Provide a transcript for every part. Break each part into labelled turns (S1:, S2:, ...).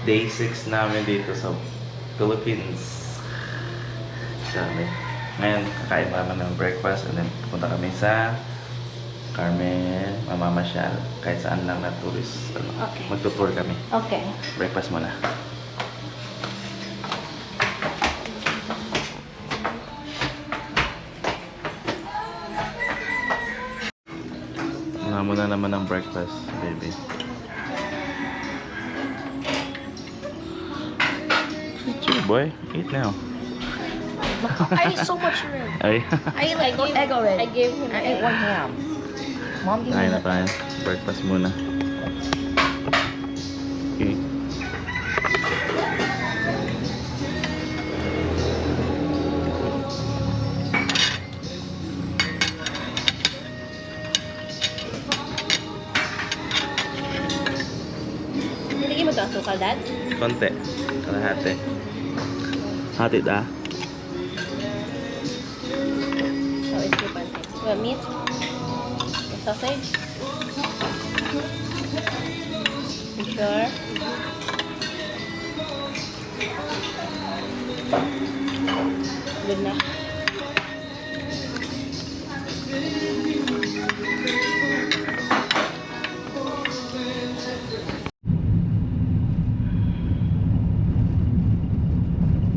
S1: day 6 namin dito sa Philippines. Sabi. Ngayon, kakain naman ng breakfast and then pupunta kami sa Carmen, mamamasyal, kahit saan lang na tourist.
S2: Okay.
S1: Magtutour kami.
S2: Okay.
S1: Breakfast muna. Muna naman ang breakfast, baby. Eat your boy. Eat now.
S3: I ate so much room.
S1: Ay.
S3: I ate like one egg already.
S2: I gave him
S3: I ate one ham. Mom gave
S1: Kain
S3: me
S1: na tayo. Breakfast muna. Okay.
S2: Hindi mo ito asukal, Dad?
S1: Konti. Kalahati. Hatid ah.
S2: So, it's your pancakes. Well, meat? The sausage? You sure? Good na.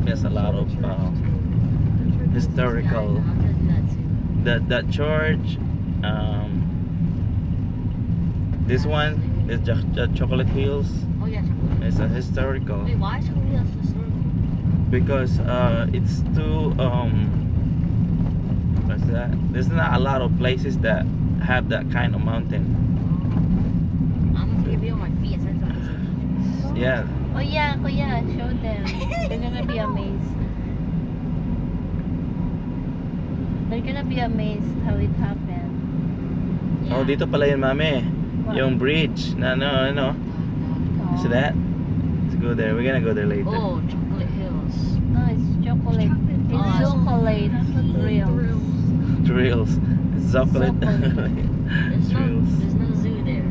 S1: There's a lot of historical. That church. This one is Chocolate Hills.
S3: Oh yeah, chocolate.
S1: It's a historical
S3: Wait, why chocolate hills historical?
S1: because it's too what's that? There's not a lot of places that have that kind of mountain.
S3: I'm gonna give you my feet. I said something.
S1: Yeah.
S2: Oh yeah, kuya, show them. They're gonna be amazed. They're gonna be amazed how it happened.
S1: Oh, dito pala yun, mami.
S2: What?
S1: Yung bridge na ano. See that? Let's go there. We're gonna go there later.
S3: Oh, chocolate hills.
S2: No, it's chocolate. It's
S3: Oh,
S2: chocolate real.
S1: Drills. Chocolate.
S3: There's
S1: Drills.
S3: no zoo there.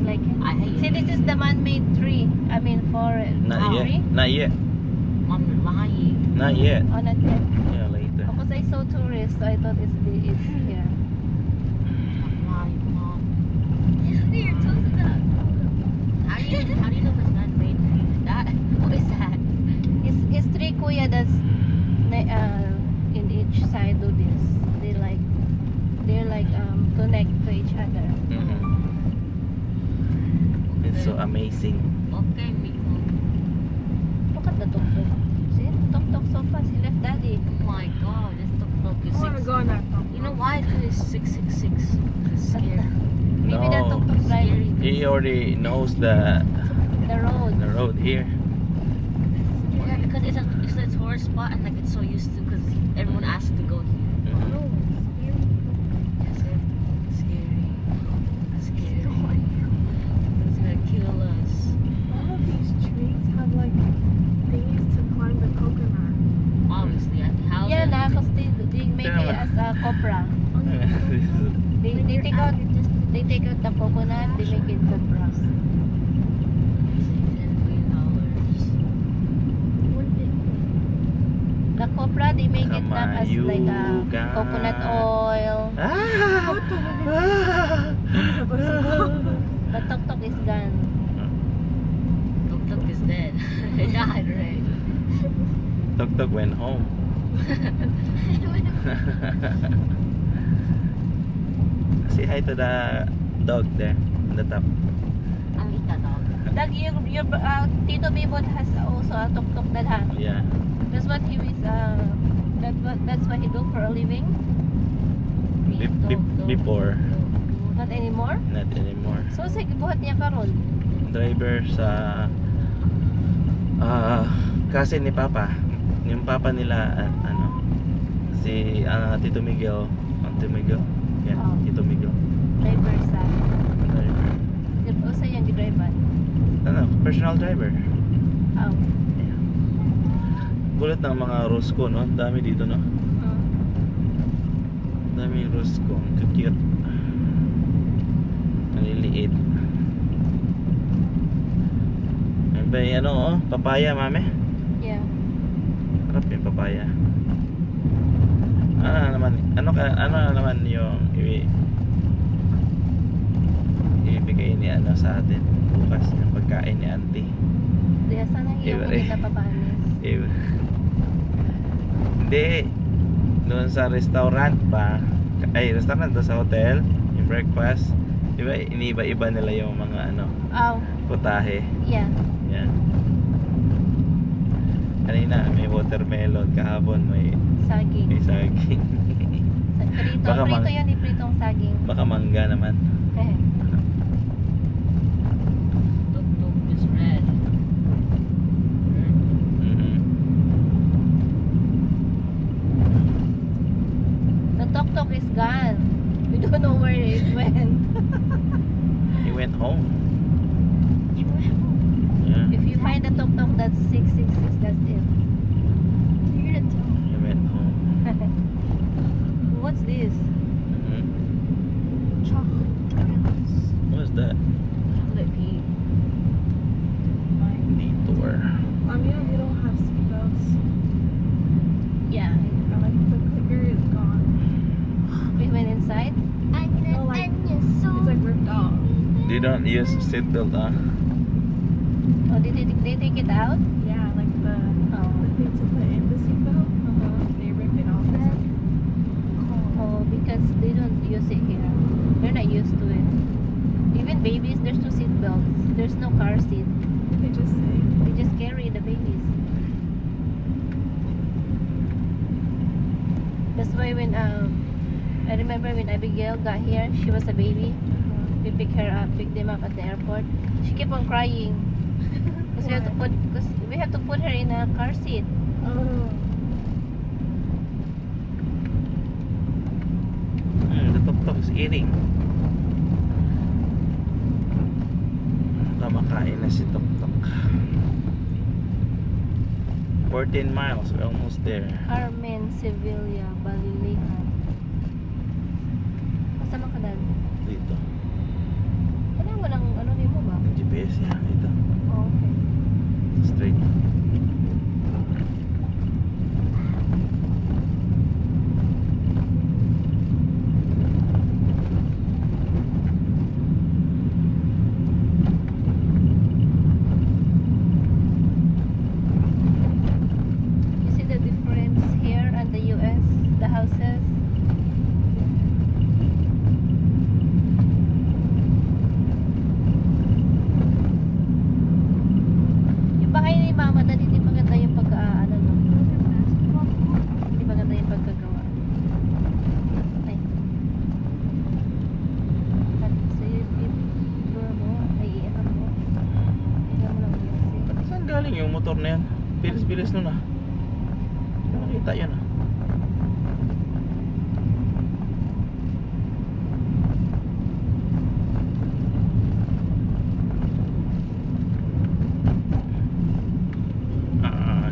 S2: Like it?
S3: I hate
S2: See,
S3: it.
S2: this is the man-made tree. I mean, forest.
S1: Not yet.
S2: Tree?
S1: Not yet.
S3: Mom, you're lying.
S1: Not yet.
S2: Oh, not yet.
S1: Yeah, later.
S2: Because I saw tourists, so I thought it's here.
S3: I'm lying, Mom. Your toes are done. How do you know if it's not made? That what is that?
S2: It's three kuya that's in each side do this. They're like connect to each other.
S1: Mhm. It's so amazing.
S3: Okay, me.
S2: Look at the tuk-tuk. See? Tuk-tuk so fast. He left daddy.
S3: Oh my God, this tuk-tuk is You know why it is 666? It's scary.
S2: Maybe the
S1: No.
S2: tuk-tuk driver.
S1: He already knows the road here.
S3: Yeah, because it's a tourist spot and like it's so used to because everyone asks to go here.
S1: Mhm.
S3: Yes, it's scary. It's scary. It's gonna kill us.
S4: All of these trees have like things to climb the coconut.
S3: Obviously, at the house.
S2: Yeah, na, because they make it as a copra. They take out the coconut, they make it copra. The copra, they make it not as like a coconut oil.
S1: Ah!
S2: The tuk-tuk is gone.
S3: Tuk-tuk is dead. It died already.
S1: Tuk-tuk went home. Say hi to the dog there on the top.
S3: I'll eat that dog.
S2: Dag, your Tito Bibot has also a tuk-tuk that ha.
S1: Yeah.
S2: That's what he is, that's what he do for a living.
S1: Before,
S2: Not anymore.
S1: not anymore.
S2: So, sige, buhat niya karon.
S1: Driver sa cousin ni Papa. Yung Papa nila, si Tito Miguel. Tito Miguel. Yeah,
S2: Oh.
S1: Tito Miguel.
S2: Driver sa.
S1: Driver.
S2: Usa yung gidriver.
S1: Personal driver.
S2: Oh.
S1: Kulit ng mga Rosco, no? Dami dito, no? Dami Rosco. Ang cute. May ano oh, papaya mami.
S2: Yeah.
S1: Sarap yung papaya. Ano naman yung ibigay ni ano sa atin bukas yung pagkain ni auntie.
S2: Kaya sana
S1: Iba
S2: yung
S1: rin.
S2: kita papanis.
S1: Hindi doon sa restaurant pa. Ay, restaurant doon sa hotel, yung breakfast. Diba, iniba-iba nila yung mga ano,
S2: Oh,
S1: putahe.
S2: yeah.
S1: Yan. Kanina may watermelon, kahapon may
S2: Saging.
S1: saging.
S2: Prito.
S1: Baka
S2: Prito
S1: mang-
S2: yan, pritong saging.
S1: Baka mangga naman.
S3: Tuk-tuk is red.
S1: Mhm.
S2: The tuk-tuk is gone. We don't know where it went.
S1: He went home. Yeah,
S2: If you find a tuk-tuk that's 666, that's it.
S3: You're gonna tell
S1: he went home.
S2: What's this?
S1: Mhm.
S3: chocolate.
S1: What's that?
S3: Chocolate pea.
S1: Detour.
S4: You don't have seatbelts.
S2: Yeah.
S4: Or like the clicker is gone.
S2: We went inside.
S4: No, like it's like ripped off.
S1: They don't use seatbelt, huh?
S2: Oh, did they take it out?
S4: Yeah, like the
S2: Oh.
S4: thing to put in the seatbelt. They ripped it off.
S2: Oh, because they don't use it here. They're not used to it. Even babies, there's no seat belts. There's no car seat.
S4: They just say.
S2: They just carry the babies. That's why when I remember when Abigail got here, she was a baby. We picked them up at the airport. She kept on crying because we have to put her in a car seat.
S4: Oh.
S1: The tuk-tuk is eating. Kamakain na si tuk-tuk. 14 miles, we're almost there.
S2: Carmen Sevilla Balilihan. Kasama ka dad?
S1: Dito.
S2: Ano mo lang, ano din mo ba?
S1: Yung GPS niya, ito.
S2: Oh, okay.
S1: Straight.
S2: You see the difference here and the US, the houses? Yung bahay ni Mama Dad, hindi maganda yung ano no? Hindi maganda yung pagkagawa. Ay. At sa mo, ay iiyak mo. Tingnan mo lang yun.
S1: Saan galing yung motor na yan? Bilis-bilis nun ah. Hindi nakita yun ah.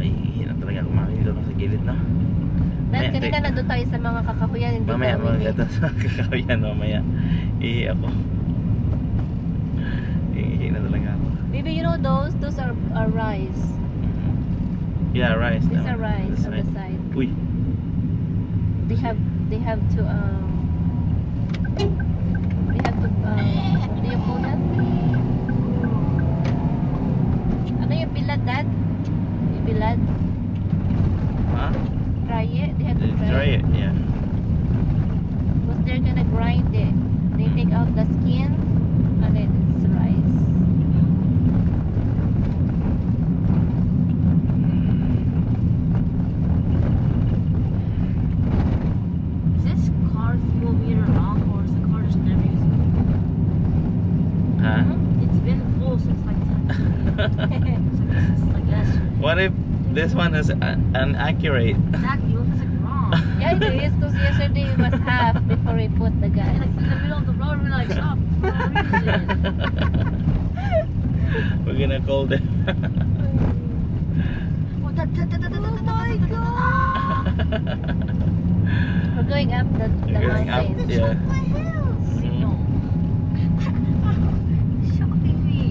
S1: Iihi na talaga kumain dito sa gilid na.
S2: Dahil
S1: Mamaya,
S2: kanina nandun tayo sa mga kakahuyan, hindi
S1: Mamaya
S2: kami.
S1: maganda sa kakawian mamaya. Iihi ako. Iihi na talaga ako.
S2: Baby, you know those are rice.
S1: Yeah, rice.
S2: These
S1: naman.
S2: are rice
S1: This
S2: on the side.
S1: Uy.
S2: They have to what do you call that? Ano yung bilad, Dad? Yung bilad?
S1: Huh?
S2: Dry it? They have to
S1: Try it, yeah.
S2: Because they're gonna grind it. They take out the skin and then it's rice.
S3: Is this car fuel meter wrong or is the car just never using it?
S1: Huh?
S3: It's been full since like 10 It's like yesterday.
S1: What if this one is inaccurate?
S3: Exactly, what if it's like wrong?
S2: Yeah, it is because yesterday it was half before we put the gas.
S3: Like in the middle of the road, we're like, stop for no reason.
S1: We're gonna call them.
S3: Oh my god!
S2: We're going up the
S1: Going up,
S2: mountain.
S1: yeah.
S3: My hills!
S1: Mhm.
S3: Shocking me.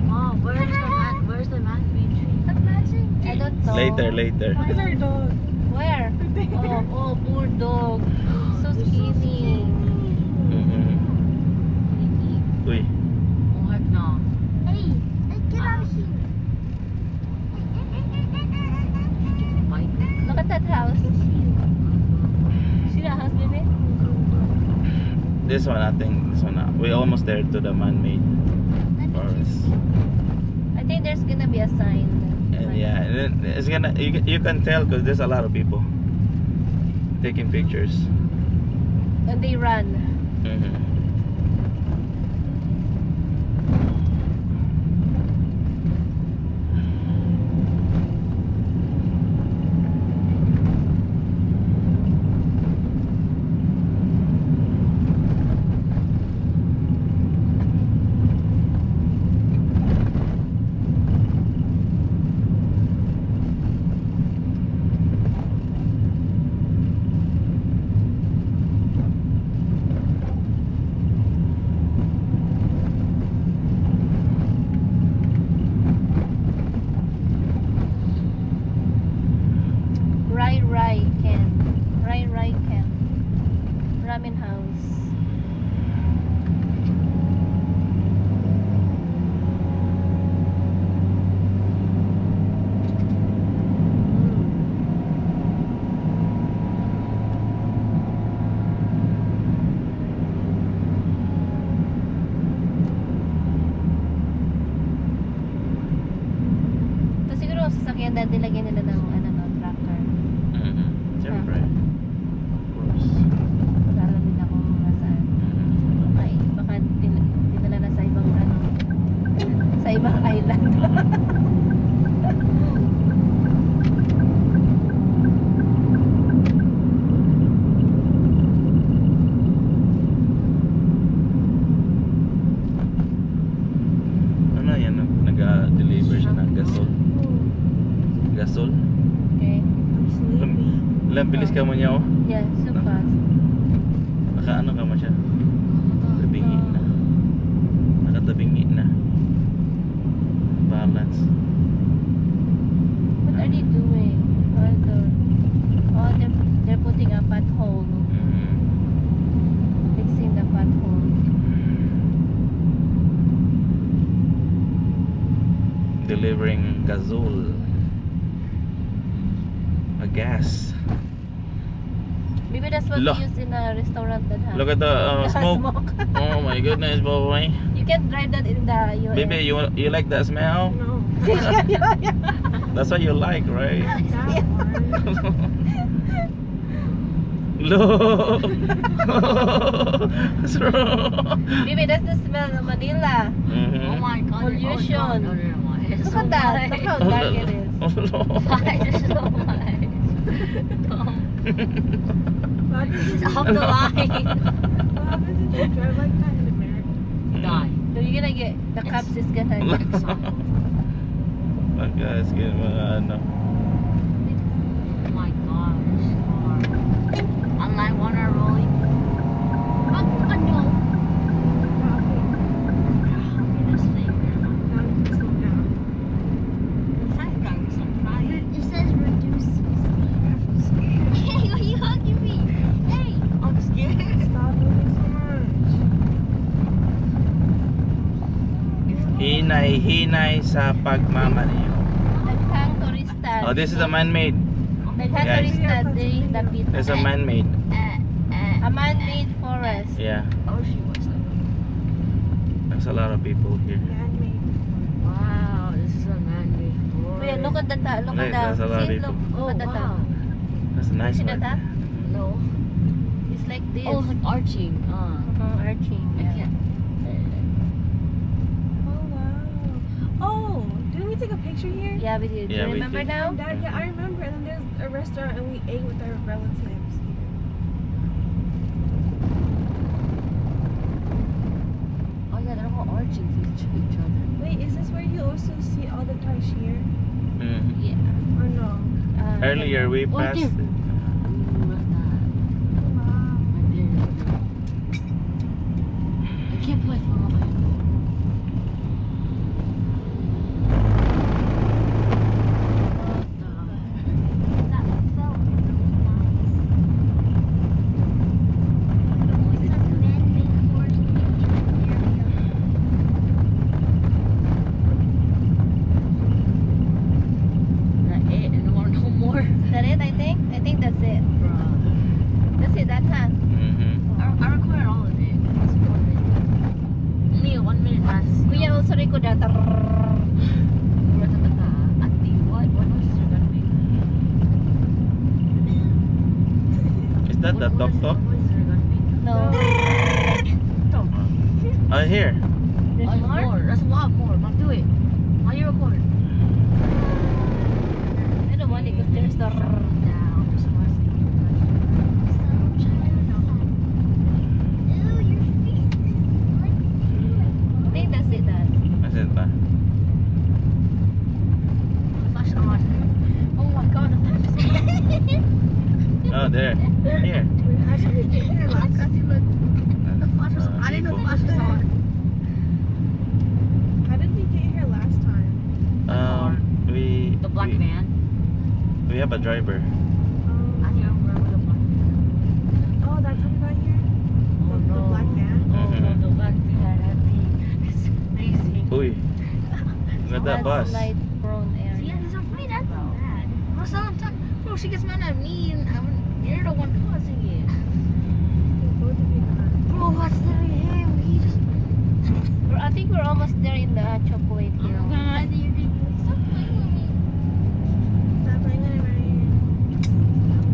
S3: Mom, where's the
S1: Later, later.
S4: Where's our dog?
S2: Where? Oh, poor dog. So skinny.
S1: Mhm. Uy.
S3: Oh, heck no.
S5: Hey, get out of here.
S3: Bike.
S2: Look at that house. See that house, baby?
S1: This one, I think. This one. We're almost there to the man-made forest.
S2: I think there's gonna be a sign.
S1: And yeah, and then it's gonna. You can tell because there's a lot of people taking pictures.
S2: And they run.
S1: Mhm.
S2: Rai Ken. Ramen house. Ito siguro sasakyan dahil nilagyan nila ng tracker.
S1: Mhm. Siyempre. Of course.
S2: Alam nila kung nasaan. Okay, baka dinala na sa ibang sa ibang island.
S1: Ano yan? Nag-deliver siya ng gasol. Gasol?
S2: Okay.
S4: I'm sleepy.
S1: Lang, bilis ka mo niya oh.
S2: Yeah, so fast.
S1: Naka-ano ka mo siya? Tabingi na. Nakatabingi na. Balance.
S2: What are they doing? They're putting a pothole.
S1: Mhm.
S2: Fixing the pothole.
S1: Delivering gasol. A gas.
S2: Maybe that's what
S1: Look.
S2: they use in a restaurant that has
S1: Look at the smoke. Oh my goodness, boy.
S2: You can drive that in the US.
S1: Baby, you like that smell?
S4: No.
S1: That's what you like, right?
S4: That one.
S1: Look. What's wrong?
S2: Maybe that's the smell of Manila.
S3: Oh
S1: Mhm.
S3: my god.
S2: Pollution.
S3: Oh, no, it's
S2: Look
S3: so
S2: at that.
S3: white.
S2: Look how dark it is.
S1: Oh, no.
S3: Why is it so white? No.
S4: What happens
S3: It's
S4: if
S3: off the line.
S4: you drive like that in America?
S3: Die.
S2: So you're gonna get the cops is gonna get
S1: Look guys, get mga ano.
S3: Oh my gosh. Online one are rolling. Oh no. This thing.
S4: Now you can slow down.
S3: Science guy was like crying.
S5: It says reduce speed. Hey, why are you hugging me? Hey.
S3: I'm scared.
S4: Stop moving so much.
S1: Hinay-hinay sa pagmamaneho.
S2: Naghang turistad.
S1: Oh, this is a man-made.
S2: Naghang
S1: Guys.
S2: turistad day dapit.
S1: It's a man-made.
S2: A man-made forest.
S1: Yeah,
S3: Oh, she was like,
S1: there's a lot of people here.
S4: Man-made.
S3: wow, this is a man-made forest.
S2: Wait, look at the look
S1: Right,
S2: at
S1: there's a lot of
S2: see,
S1: people.
S2: look
S3: Oh,
S2: at the
S3: wow.
S1: That's a nice
S2: See that?
S1: one.
S3: No.
S2: It's like this.
S3: Oh, it's like arching.
S2: Arching.
S3: I
S2: Yeah.
S3: can't.
S4: Oh wow. Oh, didn't we take a picture here?
S2: Yeah, we did.
S1: Yeah,
S2: You
S1: we
S2: remember
S1: did.
S2: now?
S4: Dad, yeah, I remember. And then there's a restaurant, and we ate with our relatives here.
S3: Oh yeah, they're all arching to each other.
S4: Wait, is this where you also see all the Taishir?
S1: Mhm.
S2: Yeah.
S4: Or no?
S1: Earlier we
S3: Oh,
S1: passed
S3: there.
S1: it.
S3: What's that?
S4: Wow.
S3: Right there. I can't play for all my
S2: likod na.
S3: Ati, what was there gonna be?
S1: Is that the tok tok?
S3: What is there gonna be?
S2: No.
S1: Oh, here.
S2: There's
S3: Oh,
S2: more?
S3: That's a lot more. Mom, do it. How you record?
S2: I don't want it because there's the...
S3: Down. Just want to
S5: Ew, your feet is like.
S2: I think that's it, Dad.
S1: That's it ba?
S3: flash on. Oh my god, the flash is on.
S1: Oh, there. Here.
S4: How did we get here last time?
S3: The flash was on. I didn't know the flash was on.
S4: How did we get here last time?
S1: We
S3: The black van.
S1: we have a driver.
S3: I can't remember the black van.
S4: Oh, that's how we got here?
S3: Oh
S4: The
S3: no.
S4: black van?
S3: Oh no, the black van. It's crazy.
S1: Uy. Look at that bus.
S2: Light prone
S3: Yeah,
S2: area.
S3: he's afraid that's not bad. Bro, sometimes, bro, she gets mad at me and you're the one causing it.
S4: Both of you got.
S3: Bro, what's literally him? He just.
S2: I think we're almost there in the chocolate
S3: Oh
S2: hill.
S3: my god, you're ridiculous. Stop playing with me.
S4: Stop playing with it right here.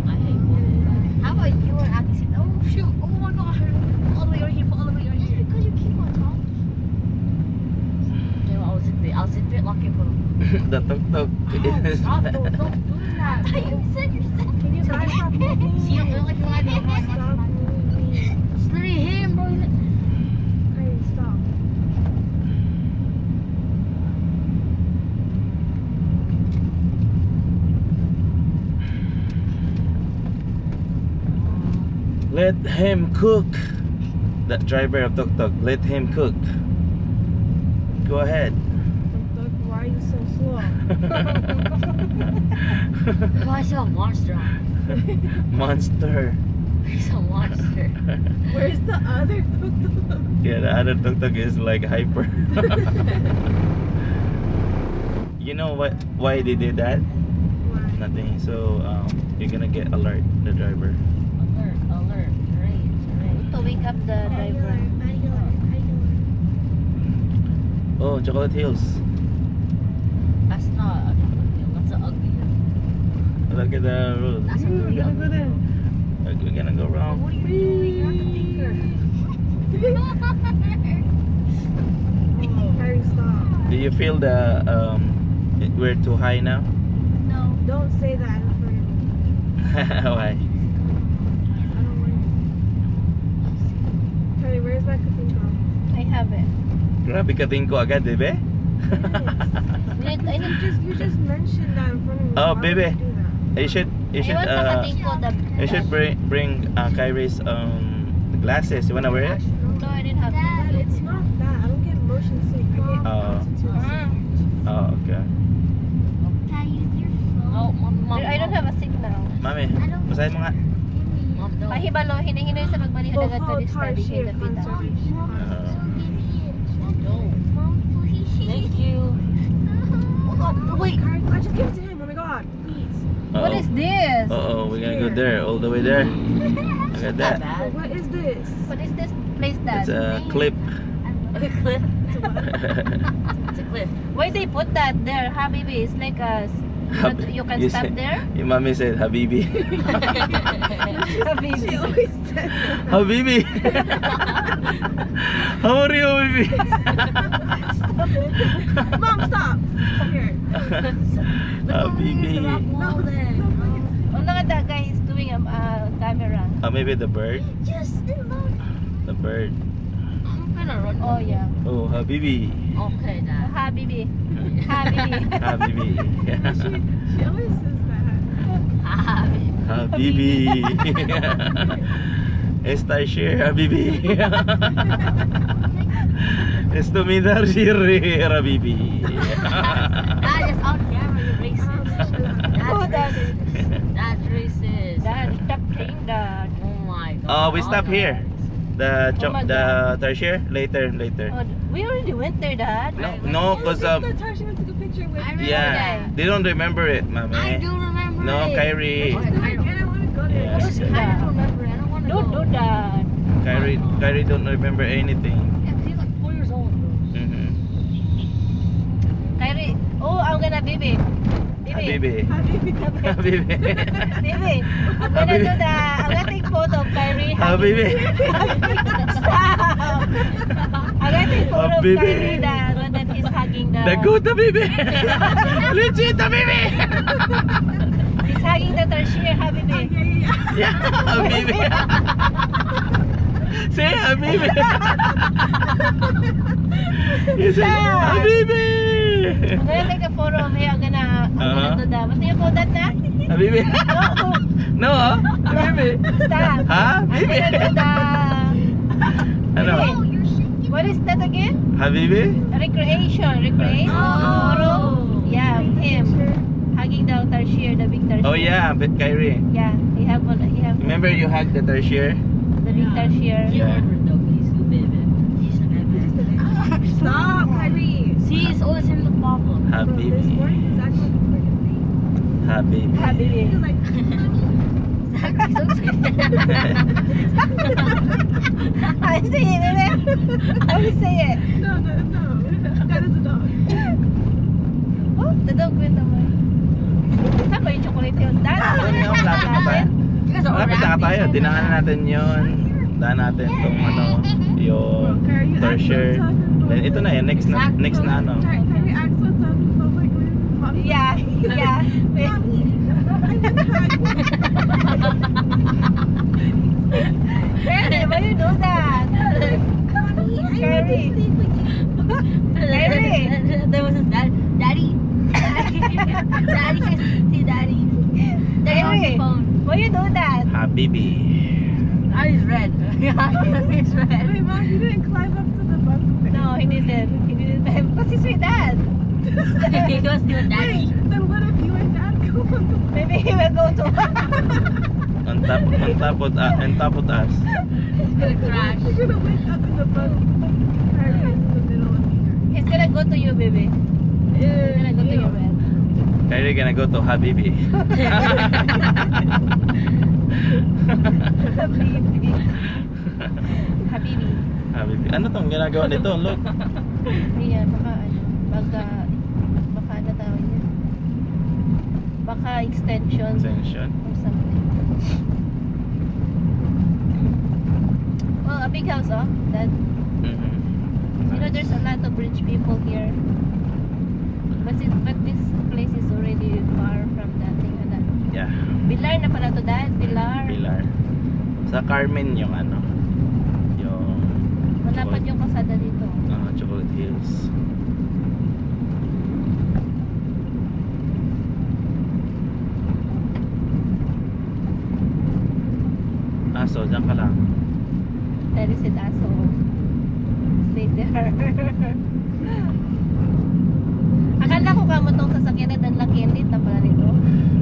S3: I hate both. How about you and Aki sit? Oh shoot! Oh my god! All the way right here, all the way right
S5: Just
S3: here.
S5: because you keep on talking.
S3: Okay, well, I'll zip it, lock it, put it.
S1: The tok tok
S3: Oh,
S1: is
S3: stop! Don't do that.
S5: You said yourself.
S4: Can you guys stop moving?
S3: See, I'm like you like
S4: Stop moving.
S3: It's literally him, bro.
S4: Hey, stop.
S1: Let him cook. That driver of tok tok, let him cook. Go ahead.
S4: Look, why are you so slow?
S3: Oh, I saw a monster.
S1: Monster.
S3: He's a monster.
S4: Where's the other tuk-tuk?
S1: Yeah, the other tuk tuk is like hyper. You know what? Why they did that?
S4: Why?
S1: Nothing. So you're gonna get alert, the driver.
S3: Alert, alert, great,
S2: To wake up the driver.
S1: Oh, Chocolate Hills.
S3: That's not a chocolate hill. That's an ugly hill.
S1: Look at the road.
S3: That's a really
S4: We're gonna
S3: ugly
S4: go there.
S3: hill.
S1: We're gonna go
S3: What
S1: wrong.
S3: are you doing? You're the thinker.
S4: Harry, stop.
S1: Do you feel the we're too high now?
S2: No.
S4: Don't say that in front of me.
S1: Why?
S4: I don't want it. Harry, where's my cooking
S2: I have it.
S1: Grabe ka tingko agad, bebe.
S2: I need
S4: You just mentioned that in front of me.
S1: Oh,
S4: Why would
S1: baby.
S4: you do that?
S1: You should
S2: I want makating ko the...
S1: you should bring Kyrie's glasses. You wanna wear it?
S2: No, I didn't have
S4: Dad,
S2: it.
S4: it's not that. I don't get motion sick. I get
S1: Oh.
S4: altitude sick.
S1: Oh, okay.
S5: Can I use your phone?
S3: Oh, mom,
S2: I don't have a signal.
S1: Mami, basahin mo nga.
S3: Mom, no.
S2: Mahibalo, hinay-hinay sa pagbalik
S4: Oh,
S2: agad to
S4: oh,
S2: this
S4: tar,
S2: study kay
S4: shit,
S2: David.
S4: conservation.
S5: Mom, give me it.
S3: No.
S5: Mom, please.
S3: Thank you. Oh god, no, wait.
S4: Harry, I just give it to him. Oh my god, please.
S2: What is this?
S1: Uh-oh, we're gonna go there, all the way there. Look at
S3: Not
S1: that.
S3: bad.
S4: What is this?
S2: What is this place, Dad?
S1: It's a clip.
S3: A cliff.
S4: It's a what?
S3: It's a cliff.
S2: Why they put that there, Habibi? It's like a... You can
S1: You
S2: stop
S1: said-
S2: there?
S1: Your mommy said, Habibi.
S2: Habibi.
S4: She always says that.
S1: Habibi. How are you, Habibi?
S4: Mom, stop. Come here.
S1: Habibi.
S3: Wall then.
S2: Oh, look at that guy. He's doing a camera.
S1: Maybe the bird.
S5: Just alone.
S1: The bird.
S3: I'm gonna run.
S2: Oh, yeah.
S1: Oh, Habibi.
S3: Okay,
S2: Oh,
S3: Dad.
S2: Habibi. Habibi.
S1: Habibi.
S4: She always says that.
S1: Habibi. Esta share, Habibi. Esto mi dar share, Habibi.
S3: Dad is on camera. You're racist.
S2: Oh,
S3: That's
S2: Dad.
S3: racist. That's racist.
S2: Dad, stop saying that.
S3: Oh my god.
S1: Oh, we stop here. The
S2: Oh my
S1: the tertiary later.
S2: Oh, we already went there, Dad.
S1: No, cause
S4: The time she went to take a picture with
S3: I remember
S1: yeah,
S3: that.
S1: they don't remember it,
S3: I
S1: mommy.
S3: do remember
S1: No,
S3: it.
S1: Kyrie.
S3: Okay, I don't.
S4: I want to go there.
S1: Yeah.
S3: I just kind of remember it. I don't want to
S2: Don't
S3: go.
S2: do that.
S1: Kyrie don't remember anything.
S3: Yeah, 'cause he's like 4 years old.
S1: Mhm.
S2: I'm gonna, baby.
S1: Habibi.
S4: Habibi.
S1: Habibi.
S2: Baby, I'm gonna do the, I'm gonna take photo of Kyrie.
S1: Habibi.
S2: Stop! I'm gonna take photo of
S1: Habibi.
S2: Kyrie that he's hugging the...
S1: The goat Habibi. Legit Habibi.
S2: He's hugging the tertiary, Habibi.
S1: Yeah, Habibi. Say Habibi. You say Habibi.
S2: I'm gonna take a photo of him. I'm gonna do that. What do you call that na?
S1: Habibi. No, Habibi.
S2: Stop.
S1: Ha?
S2: I'm
S1: Habibi.
S2: gonna do the...
S1: Ano?
S5: Oh, you're shaking.
S2: What is that again?
S1: Habibi?
S2: Recreation.
S5: Oh.
S2: Photo? Yeah, with him. Hugging the tertiary, the big tertiary.
S1: Oh yeah, but Kyrie.
S2: Yeah, he have
S1: Remember you hugged the tertiary?
S2: the big tertiary.
S1: Yeah.
S4: Stop, Kyrie.
S3: See, it's always him the problem.
S4: Bro, this
S1: Habibi.
S4: morning he's acting like a freaking baby.
S1: Habibi.
S2: Habibi.
S4: He's like,
S2: I say it, baby. How you say it?
S4: no. That is a dog.
S2: Oh, the dog went away. Saan ba yung chocolate hills? Daan
S1: Doon nga, malapit na tayo.
S3: You guys are
S1: Malapit na tayo. Dinaanan natin yun. Daan natin tong ano, yung tertiary. Then ito na yun, next na ano.
S4: Kyrie acts so tough in public when mommy.
S2: Yeah, yeah. Wait. Kyrie, why you do that? Kyrie. Kyrie.
S3: There was his daddy. Daddy, see daddy. Daddy on the
S2: Kyrie,
S3: phone.
S2: why you do that?
S1: Habibi.
S3: Eyes red. Eyes red.
S4: Wait, Mom, you didn't climb up to the bunk thing.
S2: No, he didn't. He didn't. Because he's with dad.
S3: He goes to a daddy.
S4: Wait, then what if you and Dad go on the
S2: Maybe he will go to...
S1: On top of us.
S3: He's gonna crash.
S4: You're gonna wake up in the bunk. Kyrie is in the middle of here.
S2: He's gonna go to you, baby. He's gonna go to your bed.
S1: Kyrie gonna go to Habibi.
S2: Habibi. Habibi.
S1: Habibi. Ano tong ginagawa nito? Look.
S2: Yan, baka ano tawag yun? Baka extension
S1: Extension.
S2: or something. Well, a big house, oh. That, you know, there's a lot of rich people here. But this place is already far from that thing.
S1: Yeah.
S2: Pilar na pala to, Dad. Pilar.
S1: Pilar. Sa Carmen yung ano. Yung
S2: Malapad yung kasada dito.
S1: Chocolate Hills. So dyan ka lang.
S2: There is it aso. Stay there. Akala ko kamo tong sasakyan na dan laki lit na pala nito.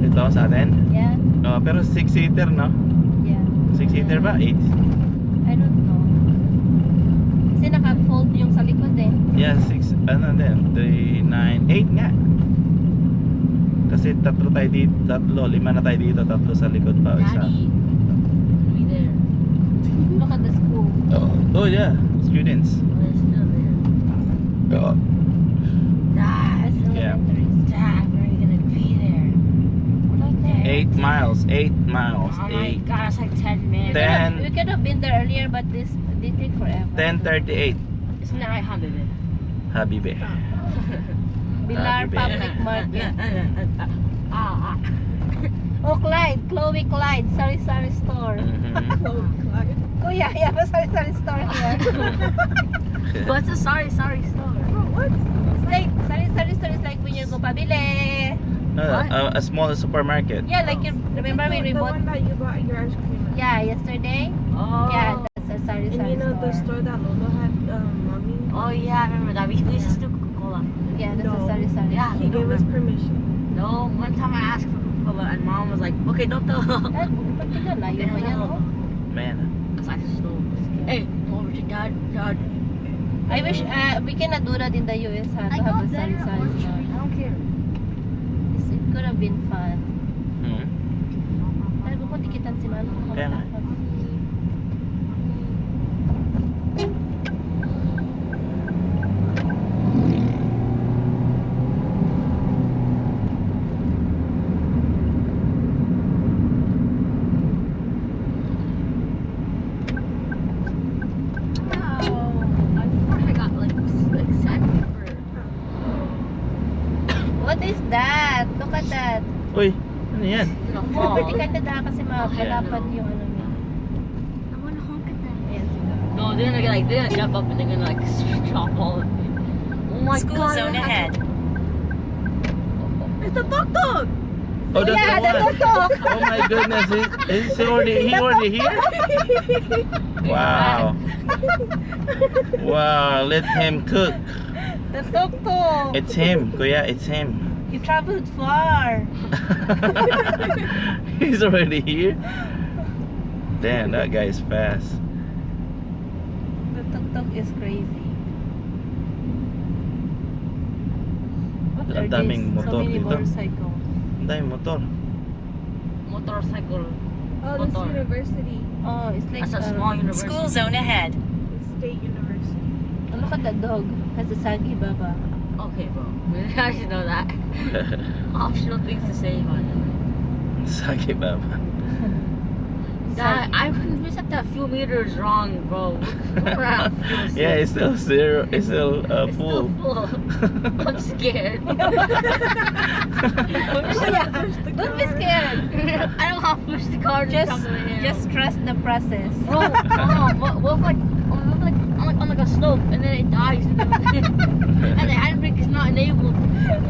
S1: Ito sa atin?
S2: Yeah.
S1: Pero 6-seater no?
S2: Yeah.
S1: 6-seater ba? 8?
S2: I don't know. Kasi naka-fold yung sa likod eh.
S1: Yeah, 6. Ano din? 3, 9, 8 nga. Kasi tatlo tayo dito. 5 na tayo dito. 3 sa likod pa. Isa.
S3: Daddy. We there.
S2: Look at the school.
S1: Oh yeah. Students.
S3: We're still there. Dad.
S2: That's
S1: Yeah.
S2: elementary.
S3: Dad, when are you gonna be there?
S2: Right there.
S1: 8 miles. 8 miles.
S3: Oh my
S1: 8.
S3: god, it's like 10 minutes.
S1: Ten.
S2: We could have been there earlier, but they take forever.
S1: 10:38.
S3: Isn't that right, Habibi?
S1: Habibi.
S2: Bilar
S1: Habibi.
S2: Public Market.
S3: Ah.
S2: Oh, Clyde. Chloe Clyde. Sorry store.
S1: Mhm.
S4: Oh, Clyde.
S2: Kuya, yeah, sorry store here.
S3: What's a sorry store?
S4: Bro, what?
S2: It's like, sorry store is like when you go pabili.
S1: No,
S3: What?
S1: a small supermarket.
S2: Yeah, like you remember when we
S4: the
S2: bought.
S4: one that you bought your ice cream at.
S2: Yeah, yesterday.
S3: Oh.
S2: Yeah, that's a sorry
S4: And you know the
S2: store.
S4: store that Lola had, mommy?
S3: Oh yeah, I remember that. We used to do Coca-Cola.
S2: Yeah, that's
S4: No.
S2: a sorry.
S3: Yeah.
S4: He gave us permission.
S3: No, one time I asked for Coca-Cola and mom was like, okay, don't tell.
S2: Ba't layo mo yan, oh?
S1: Man.
S3: Because I stole. Hey, go over to dad.
S2: I wish we cannot do that in the US, ha, to
S5: I
S2: have a
S5: got better
S2: sorry
S5: orchard.
S2: store.
S3: I don't care.
S2: It could have been fun.
S1: Hmm.
S2: Dahil kung tikitan si Mano.
S1: Kaya nga.
S2: that.
S1: Uy, ano yan?
S3: It's gonna
S2: Oh,
S3: fall.
S2: pwede ka dada kasi malapad yung ano niya.
S5: I want to honk at them.
S2: Ayan, sige.
S3: No, they're gonna jump up and they're gonna like chop all of it. Oh my
S6: School
S3: god.
S6: zone ahead.
S4: It's the tuk-tuk!
S1: Oh, that's
S2: Yeah,
S1: the
S2: the
S1: one.
S2: tuk-tuk.
S1: Oh my goodness, he already here? Wow. Wow, let him cook.
S2: The tuk-tuk.
S1: It's him, kuya, it's him.
S2: You traveled far.
S1: He's already here. Damn, that guy is fast.
S2: The tuk-tuk is crazy. What
S1: Ang
S2: are
S1: daming
S2: these?
S1: motor
S2: So many
S1: dito.
S2: motorcycles.
S1: Ang daming motor.
S3: Motorcycle.
S4: Oh, this
S3: Motor.
S4: university.
S2: Oh, it's like
S3: That's a small university.
S6: School zone ahead.
S4: State university.
S2: Oh, look at the dog. Has a saggy baba.
S3: Okay, bro. I should know that. Optional things to say about it.
S1: Sagi baba.
S3: That I missed up that few meters wrong, bro. We're at fuel
S1: Yeah, it's still zero. It's still
S3: It's
S1: full.
S3: still full. I'm scared.
S2: Don't be scared.
S3: I don't want to push the car to the top of the hill.
S2: Just trust the process.
S3: Bro, what if like, on like a slope and then it dies and the handbrake is not enabled.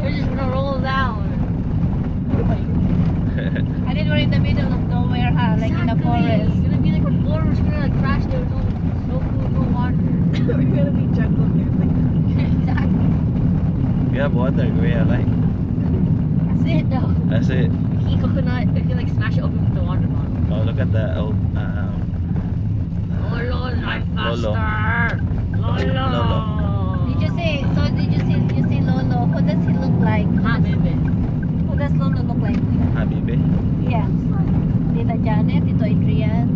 S3: We're just gonna roll down.
S2: I did we're in the middle of nowhere, huh? Like in a
S3: Exactly.
S2: forest.
S3: It's gonna be like a forest. We're gonna like crash there. No food, no water.
S4: We're gonna be jungle here.
S3: Exactly.
S1: We have water, kuya, like.
S3: That's it though.
S1: That's it.
S3: He coconut. We can like smash it open with the water bottle.
S1: Oh, look at that old.
S3: Oh Lord, drive
S1: Lolo.
S3: faster. Lolo.
S2: Did you see Lolo? Who does he look like?
S3: Ah, baby.
S2: Who does Lolo look like?
S1: Habibi.
S2: Yeah. Tita Janet, Tito Adrian.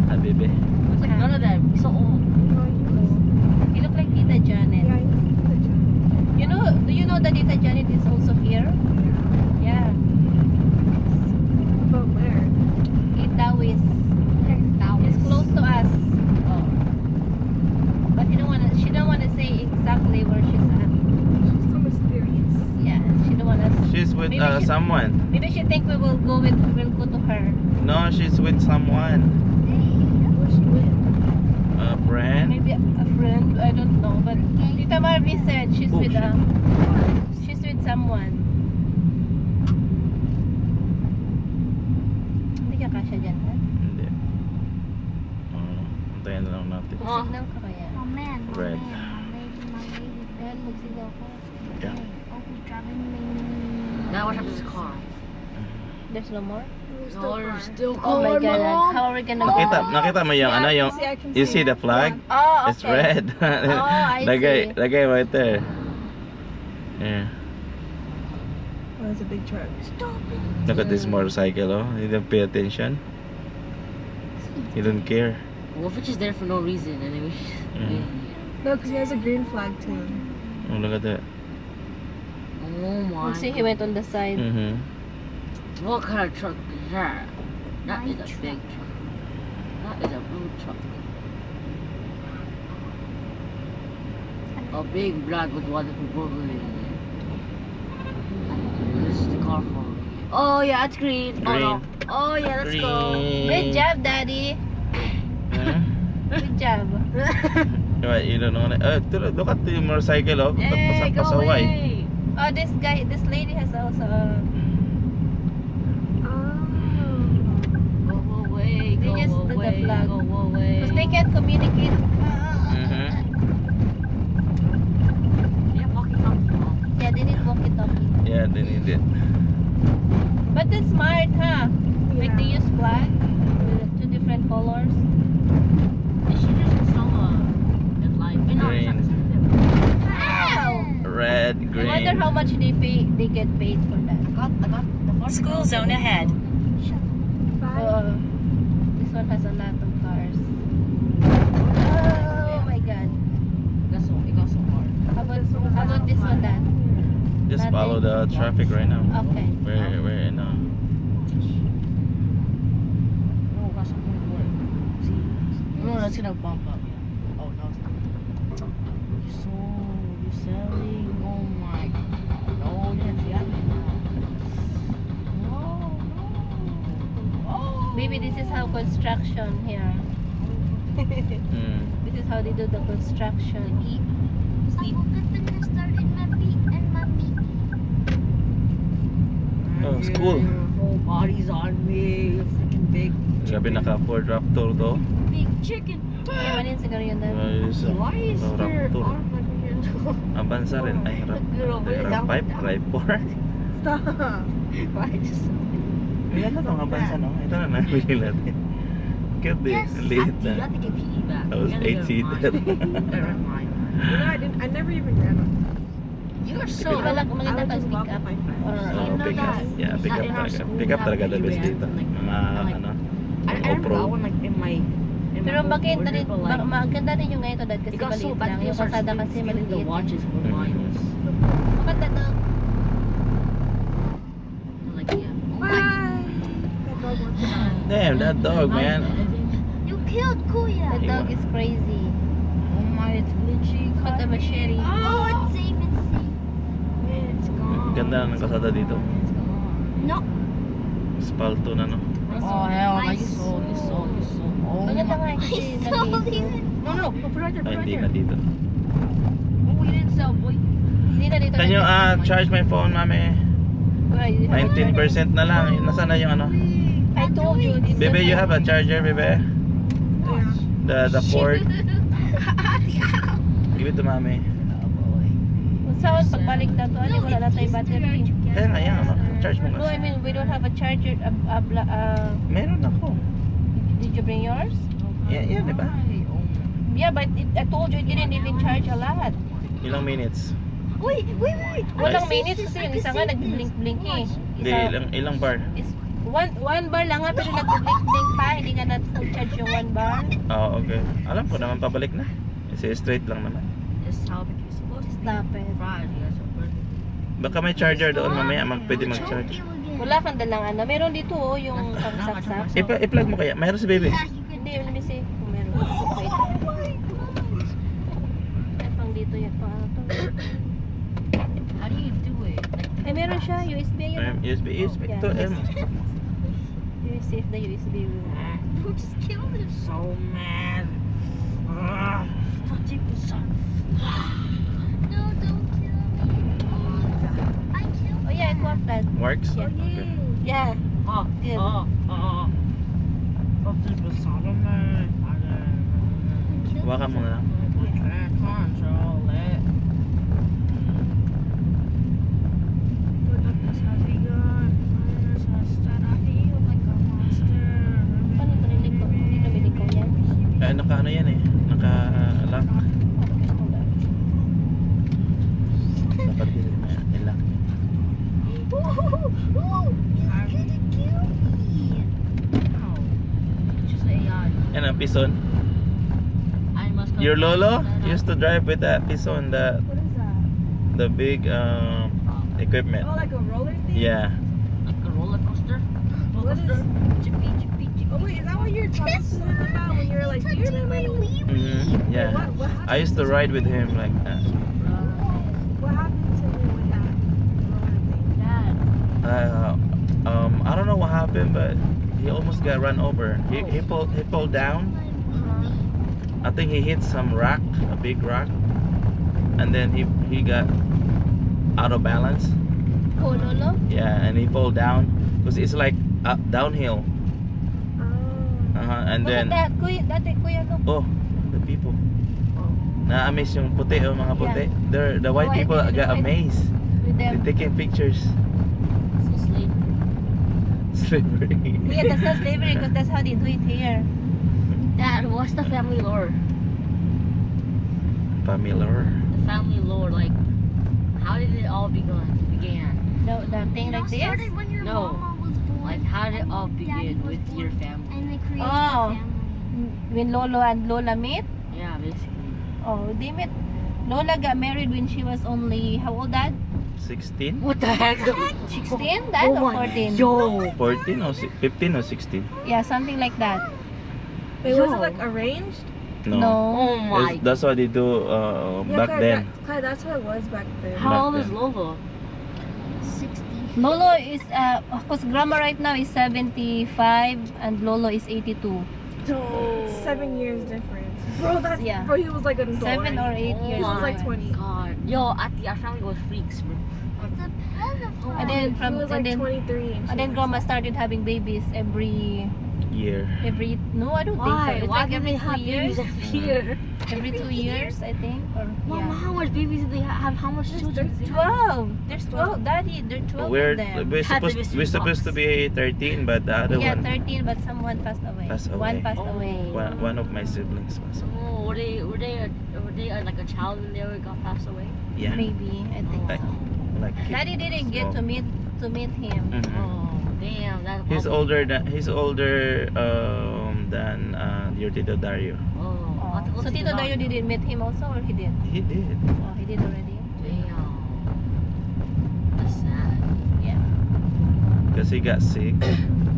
S1: Habibi.
S3: It's like none of them. He's so old.
S2: He look like Tita Janet.
S4: Yeah, he's the jungle.
S2: You know, do you know that Tita Janet is also here? Yeah.
S4: But where?
S2: In Taoist. It's close to us.
S3: Oh.
S2: But she don't wanna say exactly where she's at.
S4: She's so mysterious.
S2: Yeah, she don't wanna.
S1: She's with
S2: Maybe she-
S1: someone.
S2: Maybe she think we'll go to her.
S1: No, she's with someone.
S4: Where's she with?
S1: A friend.
S2: Maybe a friend. I don't know. But Tita Marvy said she's
S1: Oh,
S2: she's with someone. Hindi ka kasya dyan, ha?
S1: Hindi. Antayin na lang natin.
S3: Oh.
S2: Signal ka kaya?
S5: Oh man, my
S1: Red.
S5: man, my lady.
S2: Ayan, magsigaw ka.
S1: Yeah.
S5: Oh, he's driving me.
S3: Now what happens to the car?
S2: There's no more?
S3: No, there's still
S2: Oh my
S3: car,
S2: god,
S3: Mom.
S2: how are we gonna
S1: Nakita mo yung ano yung
S4: I can
S1: you see the flag?
S2: Oh, okay.
S1: It's red.
S2: I see.
S1: Lagay right there. Yeah.
S4: Oh, it's a big truck.
S5: Stop it.
S1: Look at this motorcycle, oh. He didn't pay attention. He didn't care.
S3: What if it's just there for no reason and then we just
S1: Mm.
S4: No, because he has a green flag too.
S1: Oh, look at that.
S3: Oh my.
S2: See, he went on the side.
S1: Mm-hmm.
S3: What kind of truck is that? That
S5: My
S3: is a
S5: truck.
S3: big truck. That is a blue truck. A big black with one people in it. This is the car for me. Oh yeah, it's green. Oh no. Oh yeah, let's go.
S2: Good job, Daddy.
S1: Hmm?
S2: Good job.
S1: What, you don't know that? Look at the motorcycle, oh.
S3: Hey, go
S1: Pasaway.
S3: away.
S2: Oh, this lady has also a...
S3: Go away.
S2: They
S3: Go
S2: just did the
S3: away.
S2: flag.
S3: Go away.
S2: Because they can't communicate.
S1: Mm-hmm.
S3: Yeah, walkie-talkie.
S2: Yeah, they need walkie-talkie.
S1: Yeah, they need it.
S2: But it's smart, huh? Like they
S4: Yeah.
S2: use flag with two different colors.
S3: They should just install a light. Wait, no, it's not- it's not there.
S1: Red,
S2: I
S1: green.
S2: wonder how much they get paid for that.
S3: I got the first
S6: School zone ahead.
S2: This one has a lot of cars. Oh my god.
S3: It got so hard.
S2: How about this one then?
S1: Just
S2: Nothing.
S1: follow the traffic right now.
S2: Okay.
S1: We're in
S3: No, it got so hard. See? No, that's gonna bump up. Yeah. Oh, no, it's not. You selling? Oh my god. No, you can't see that now.
S2: Baby, this is how construction here. This is how they do the construction.
S5: Ako gonna start in my beat and my meat.
S1: Oh, school.
S3: Whole body's on me. Freaking big.
S1: Grabe naka-Ford Raptor to.
S5: Big chicken.
S2: Kaya manin siguro yun dad.
S1: Ayos,
S3: Why is
S1: oh,
S3: your
S1: Raptor.
S3: arm like a
S1: Abansa rin. Ay, Rap 5, Rap 4.
S3: Stop. Why is
S1: Ilan na itong abansa, no? Ito na nabili natin. Cute eh.
S5: Yes,
S1: Ang liit
S3: You
S1: na.
S3: have to get PE back.
S1: That was
S3: You gotta
S1: 8-seater.
S3: get mine.
S4: You know, I never even ran on.
S3: You're
S2: So,
S3: so.
S2: wala
S4: I
S2: maganda
S4: would
S2: pag
S4: just
S2: pick
S4: walk
S2: up.
S4: with my friends.
S2: Or,
S1: So,
S3: You know
S1: pick up.
S3: that.
S1: Yeah, pick
S3: Not
S1: up
S3: in our
S1: talaga.
S3: school,
S1: Pick up
S3: have
S1: talaga the
S3: PE
S1: best
S3: bands
S1: dito.
S3: and, like,
S1: Mga,
S3: like,
S1: ano,
S3: I remember
S1: Pro.
S3: that one like in my.
S2: pero bakit na rin,
S3: but like,
S2: maganda rin yung ngayon to dad kasi
S3: it got so
S2: maliit
S3: bad.
S2: lang.
S3: People
S2: Yung
S3: started
S2: kasada kasi
S3: stealing the
S2: maliit.
S3: watches for
S1: Mhm.
S3: miles.
S2: Maganda na.
S3: Like yeah. Oh
S4: Bye.
S3: my.
S4: That dog wants to die.
S1: damn, that dog, man.
S5: You killed Kuya.
S2: The dog is crazy.
S3: Oh my, it's glitchy.
S2: Cut the machete.
S5: Oh, it's safe. It's safe.
S3: It's gone.
S1: Ganda ng kasada dito.
S3: It's gone.
S5: No.
S1: Spalto na, no?
S3: Oh hell, no, you sold. Oh
S2: Maganda nga
S3: my.
S2: kasi
S5: I sold
S2: nag-iisip.
S5: even.
S3: No, put it right there, put
S1: Ay,
S3: it right
S1: hindi
S3: there.
S1: na dito.
S3: Oh, you didn't sell, boy.
S2: Hindi na dito.
S1: Can you charge my phone, mami? 19% na lang. Nasaan na yung ano?
S2: I told you. This
S1: Bebe, you have a charger, bebe?
S4: Yeah.
S1: The Ford? Give it to mami.
S2: Kung saan pagbalik na to, ano, wala na tayong battery.
S1: Kaya nga, yan, ano? Charge mo
S2: No, I
S1: kasi.
S2: mean, we don't have a charger.
S1: Meron ako.
S2: Did you bring yours?
S1: Yan, di ba?
S2: Yeah, but I told you it didn't even charge a lot.
S1: Ilang minutes?
S5: Wait.
S2: Walang minutes kasi yung isa nga nag-blink-blink eh.
S1: Hindi, ilang bar?
S2: Is one bar lang nga pero nag-blink-blink pa. Hindi nga na full charge yung one bar.
S1: Oo, okay. Alam ko naman, pabalik na. Kasi straight lang naman.
S3: It's how you're supposed to
S2: Stop it.
S3: fries. You guys are perfect.
S1: Baka may charger doon mamaya, pwede mag-charge.
S2: Wala kang dalang ano. Meron dito oh, yung pangsaksak.
S1: I-plug mo kaya? Mayroon si baby.
S2: Hindi, let me see kung meron. Wait. Ay, pang dito yan. Pang ano to.
S3: How do you do it? Like,
S2: Ay, meron siya. USB yun.
S1: USB.
S2: Yeah.
S1: Ito,
S2: You see if the USB will.
S5: Who just killed him?
S3: so mad. Ah.
S5: No, don't kill me. I killed
S2: Oh yeah, it worked that.
S1: works?
S2: Yeah.
S1: Okay.
S2: Yeah.
S3: Oh,
S2: Good.
S3: oh. Something was on me.
S1: Hawakan mo na lang.
S3: I control it. This has begun. This has started. I feel like a monster.
S2: Paano ito niliko? Hindi na niliko yan.
S1: Naka ano yan eh. Naka-lock. Dapat din i-lock.
S5: Ooh, you're gonna kill me.
S3: No. It's just AI.
S1: Yan ang pison.
S3: I must go
S1: Your lolo
S3: set up.
S1: used to drive with that pison,
S4: What is that?
S1: the big equipment.
S4: Oh, like a roller thing?
S1: Yeah.
S3: Like a roller coaster.
S4: What is?
S3: Chippy, chippy, chippy.
S4: Oh wait, is that what you're talking to him about when you were like, do you
S5: Touching my
S4: remember?
S5: wee
S1: Mm-hmm. Yeah.
S4: What happened?
S1: I used to ride with him like that.
S4: What happened to him with that roller thing?
S3: Dad.
S1: I don't know what happened, but he almost got run over. He pulled down. I think he hit some rock, a big rock, and then he got out of balance.
S2: Oh, lolo?
S1: Yeah, and he pulled down because it's like downhill.
S4: Oh.
S1: And
S2: Look
S1: then
S2: at that. Kuya, dati kuya, look.
S1: oh, the people. Na-amaze yung puti, yung mga puti. The white
S2: White
S1: people
S2: people,
S1: got
S2: white.
S1: amazed.
S2: With
S1: They're
S2: them.
S1: taking pictures.
S3: So slave.
S1: Slavery.
S2: Yeah, that's not slavery because that's how they do it here.
S3: Dad, what's the family lore?
S1: Familiar.
S3: The family lore, like, how did it all began?
S2: The thing like this.
S5: started when your
S3: No.
S5: mama was born.
S3: Like, how did it all
S5: Daddy
S3: begin
S5: was
S3: with
S5: born,
S3: your family?
S5: And they created
S2: Oh.
S5: a family.
S2: When Lolo and Lola met.
S3: Yeah, basically.
S2: Oh, they met. Lola got married when she was only, how old, Dad?
S1: 16?
S3: What the heck?
S2: 16, Dad, or 14?
S3: Yo!
S1: 14 or 15 or 16?
S2: Yeah, something like that.
S4: Wait, was
S3: Yo.
S4: it like arranged?
S1: No.
S3: Oh my.
S1: That's what they do back then.
S4: That's how it was back then.
S3: How
S1: Back
S3: old is
S1: then.
S3: Lolo?
S5: 60.
S2: Lolo is, because Grandma right now is 75 and Lolo is 82.
S4: So 7 years difference. Bro, that's
S2: Yeah.
S4: bro. He was like an adult.
S2: 7 or 8
S3: Oh
S2: years.
S4: He was like
S2: difference.
S4: 20.
S3: God. Yo, our family was freaks, bro.
S5: It's a pedophile.
S2: And then
S4: He
S2: from
S4: was like
S2: and then
S4: 23.
S2: and
S4: she
S2: then
S4: was
S2: Grandma
S4: like-
S2: started having babies every
S1: Year.
S2: no, I don't
S3: Why?
S2: think so. It's
S3: Why
S2: like
S3: do
S2: every
S3: they
S2: 2
S3: have
S2: years.
S3: babies every year?
S2: Every 2 years, I think. Or
S3: Mama,
S2: yeah.
S3: how much babies do they have? How much children? do they have?
S2: 12. There's 12. Daddy, there are 12
S1: We're
S2: of them.
S1: we're
S3: Had to
S1: supposed
S3: be
S1: we're supposed to be 13, but the other
S2: Yeah,
S1: one,
S2: 13, but someone passed away.
S1: Passed away.
S2: One passed
S3: Oh.
S2: away.
S1: one of my siblings was.
S3: Oh, were they like a child when they got passed away?
S1: Yeah.
S2: Maybe, I think
S1: Like-
S2: so.
S1: Like
S2: Daddy didn't get to meet him.
S1: Mhm.
S3: Oh, damn. That's
S1: He's older than your Tito Dario.
S3: Oh,
S2: Oh. So Tito Dario didn't meet him also, or he did?
S1: He did.
S2: Oh, he did already.
S3: Damn. That's sad.
S2: Yeah.
S1: Because he got sick.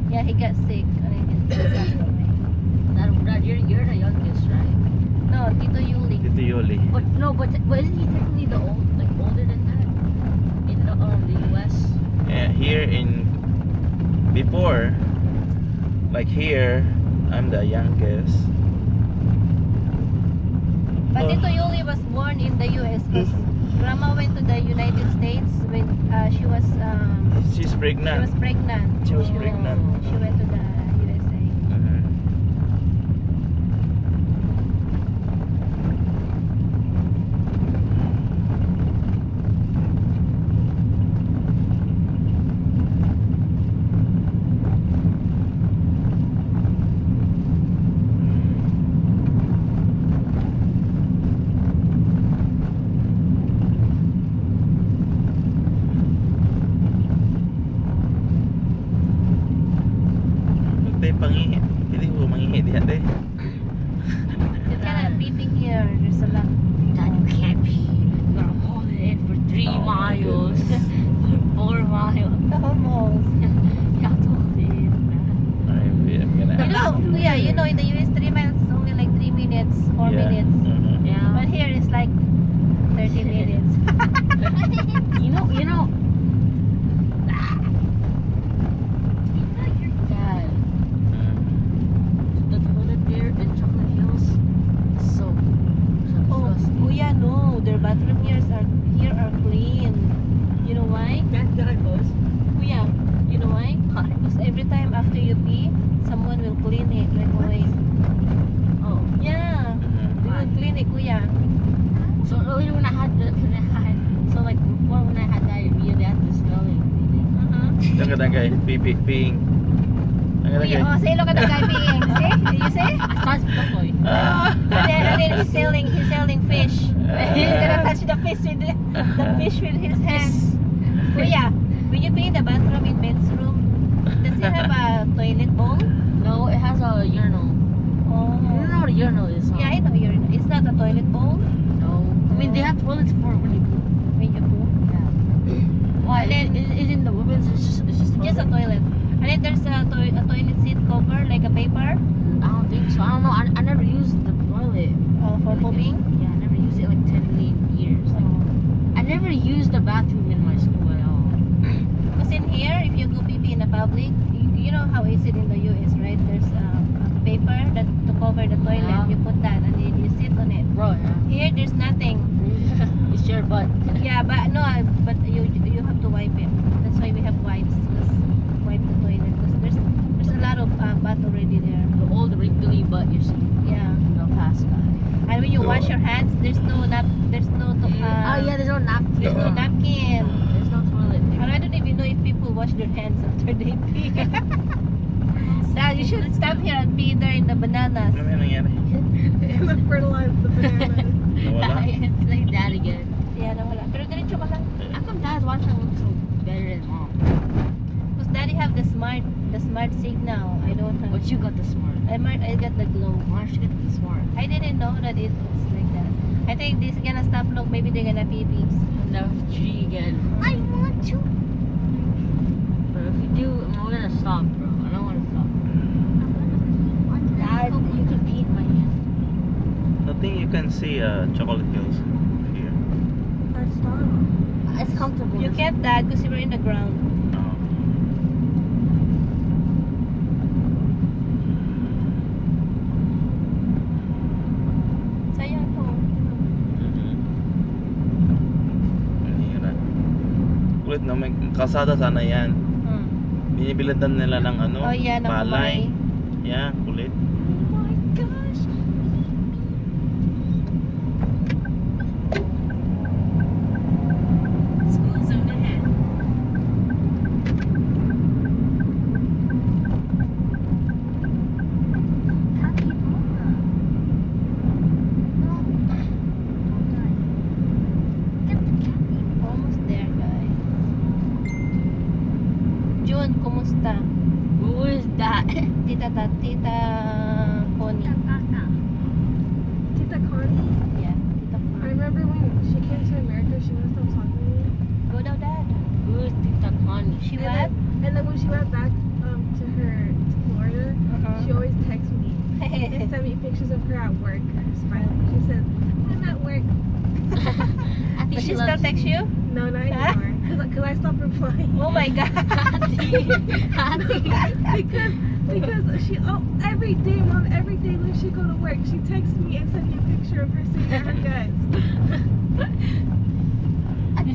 S2: Yeah, he got sick and he passed away.
S3: That you're the youngest, right?
S2: No, Tito Yuli.
S1: Tito Yoli.
S3: But isn't he technically older than that in the US?
S1: Yeah, here before, like here, I'm the youngest.
S2: But
S1: Oh.
S2: Tito Yuli was born in the US because Grandma went to the United States when she was
S1: She's pregnant.
S2: pregnant.
S1: She was
S2: So,
S1: pregnant.
S2: She went to the USA.
S1: Mhm. Huwag tayo pangihi. Hindi ko mangihi diyan eh.
S2: You cannot peeping here. There's a lot.
S3: Dad, you can't pee. You gotta hold it in for 3
S1: Oh my
S3: miles. 4 miles.
S2: Almost.
S3: You have to hold it in.
S1: I'm gonna
S2: You know, Kuya, you know in the US 3 miles is only like 3 minutes, 4
S1: Yeah.
S2: minutes.
S1: Mhm.
S3: Yeah.
S2: But here it's like 30 minutes.
S3: You know. Dad,
S1: Mhm.
S3: the toilet there in Chocolate Hills is so
S2: Oh,
S3: disgusting.
S2: Kuya, no. Their bathroom here are clean. You know why? Kuya, you know why? Because every time after you pee, someone will clean it right away.
S3: Oh.
S2: Yeah.
S1: Mhm.
S2: They will clean it, Kuya.
S3: So earlier when I had diarrhea, they had to smell it.
S1: Ang kadagay, peeing. Ang kadagay.
S2: Kuya, oh, say look at the guy peeing. See? Did you see?
S3: I started to look like.
S2: And then he's selling fish. He's gonna touch the fish with the fish with his hands. Kuya, when you pee in the bathroom in men's room, does it have a toilet bowl?
S3: No, it has a urinal.
S2: Oh.
S3: You know what a urinal is, huh?
S2: Yeah, I know urinal. It's not a toilet bowl
S3: No. I mean, they have toilets for when you poop.
S2: when you poo.
S3: Why?
S2: And then-
S3: Is in the women's? It's just
S2: Just a toilet. And then there's a toilet seat cover, like a paper,
S3: I don't think so. I don't know. I never used the toilet.
S2: for pooping.
S3: Yeah, I never used it like 10 million years. Like, I never used the bathroom in my school at all.
S2: Because in here, if you go pee in the public, you know how is it in the US, right? There's a paper that to cover the toilet.
S3: Yeah.
S2: You put that and then you sit on it.
S3: Bro, yeah.
S2: Here, there's nothing.
S3: It's your butt.
S2: Yeah, but no, but you have to wipe it. That's why we have wipes. Just wipe the toilet. Because there's a lot of butt already there.
S3: The old wrinkly butt you see.
S2: Yeah.
S3: The past guy.
S2: And when you wash your hands, there's no
S3: There's no napkin.
S2: there's no napkin.
S3: There's no toilet.
S2: And I don't even know if people wash their hands after they pee. Dad, you should stop here and pee there in the bananas.
S1: Ano yung nangyari?
S4: Gonna fertilize the bananas.
S1: Nawala?
S3: It's like that again.
S2: Yeah, nawala. Pero diretso ka lang.
S3: How come dad's Wi-Fi looks so better than mom?
S2: Because daddy have the smart signal. I don't have.
S3: But you got the smart.
S2: I got the glow.
S3: Why don't you get the smart?
S2: I didn't know that it was like that. I think this is gonna stop long. Maybe they're gonna pee pees.
S3: No, tree again.
S5: I want to.
S3: But if you do, I'm gonna stop, bro. I don't want to stop.
S5: Dad,
S3: You can pee in my hand.
S1: Nothing you can see Chocolate Hills here.
S4: That's not.
S3: It's comfortable.
S2: You can't, Dad, because you were in the ground.
S1: na may kalsada sana yan. Binibilitan nila ng ano,
S2: Oh, yeah, ng
S1: palay.
S2: kumay.
S1: Yeah, kulit.
S4: Oh my gosh.
S3: School zone ahead.
S5: Capybara. No. Don't die. Get the capybara.
S2: Almost there, guys. June, kumusta?
S3: Who is that?
S2: Tita Connie.
S5: Kaka.
S4: Tita Connie.
S2: Yeah, Tita
S4: I
S2: Connie.
S4: remember when she came to America, she wouldn't stop talking to me.
S2: Go now, Dad.
S3: Who is Tita Connie?
S2: She
S4: And
S2: what?
S4: then when she went back to Florida, she always texts me and send me pictures of her at work smiling. She says, "I'm at work."
S3: I think
S2: Does
S3: she
S2: she still
S3: loves
S2: text you?
S4: No, not anymore. Cause I stopped replying.
S2: Oh my God.
S4: because she every day, Mom, every day when she go to work, she texts me and sends me a picture of her sitting at her desk.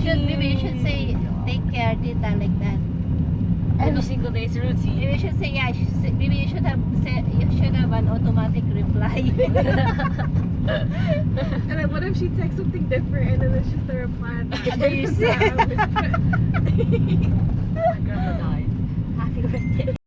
S2: Maybe you should say, take care, Tita, like that.
S3: Every single day's routine.
S2: Maybe you should say, yeah, maybe you should have an automatic reply.
S4: And then what if she texts something different and then it's just a reply back?
S2: You see?
S3: My grandma died. Happy birthday.